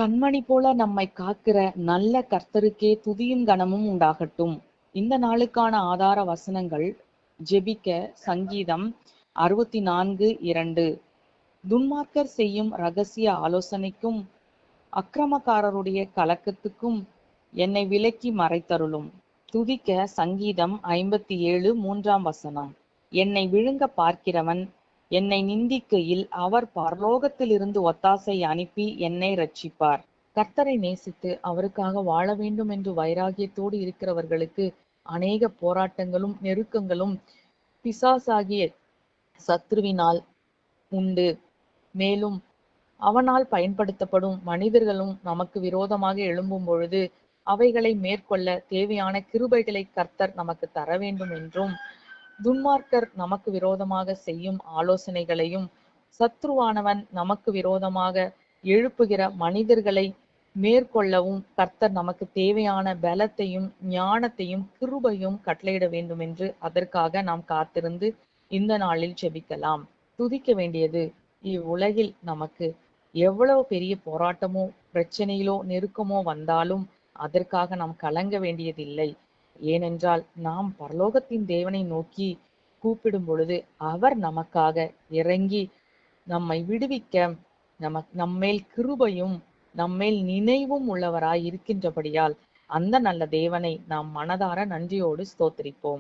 கண்மணி போல நம்மை காக்கிற நல்ல கர்த்தருக்கே துதியும் கனமும் உண்டாகட்டும். இந்த நாளுக்கான ஆதார வசனங்கள் ஜெபிக்க சங்கீதம் 64:2. துன்மார்க்கர் செய்யும் ரகசிய ஆலோசனைக்கும் அக்கிரமக்காரருடைய கலக்கத்துக்கும் என்னை விலக்கி மறைத்தருளும். துதிக்க சங்கீதம் 57:3. என்னை விழுங்க பார்க்கிறவன் என்னை நிந்திக்கையில் அவர் பரலோகத்திலிருந்து ஒத்தாசை அனுப்பி என்னை ரட்சிப்பார். கர்த்தரை நேசித்து அவருக்காக வாழ வேண்டும் என்று வைராகியத்தோடு இருக்கிறவர்களுக்கு அநேக போராட்டங்களும் நெருக்கங்களும் பிசாசாகிய சத்ருவினால் உண்டு. மேலும் அவனால் பயன்படுத்தப்படும் மனிதர்களும் நமக்கு விரோதமாக எழும்பும் பொழுது அவைகளை மேற்கொள்ள தேவையான கிருபைகளை கர்த்தர் நமக்கு தர வேண்டும் என்றும், துன்மார்க்கர் நமக்கு விரோதமாக செய்யும் ஆலோசனைகளையும் சத்ருவானவன் நமக்கு விரோதமாக எழுப்புகிற மனிதர்களை மேற்கொள்ளவும் கர்த்தர் நமக்கு தேவையான பலத்தையும் ஞானத்தையும் கிருபையும் கட்டளையிட வேண்டும் என்று அதற்காக நாம் காத்திருந்து இந்த நாளில் ஜெபிக்கலாம். துதிக்க வேண்டியது, இவ்வுலகில் நமக்கு எவ்வளவு பெரிய போராட்டமோ பிரச்சனையிலோ நெருக்கமோ வந்தாலும் அதற்காக நாம் கலங்க வேண்டியதில்லை. ஏனென்றால் நாம் பரலோகத்தின் தேவனை நோக்கி கூப்பிடும் பொழுது அவர் நமக்காக இறங்கி நம்மை விடுவிக்க நம்மேல் கிருபையும் நம்மேல் நினைவும் உள்ளவராய் இருக்கின்றபடியால் அந்த நல்ல தேவனை நாம் மனதார நன்றியோடு ஸ்தோத்திரிப்போம்.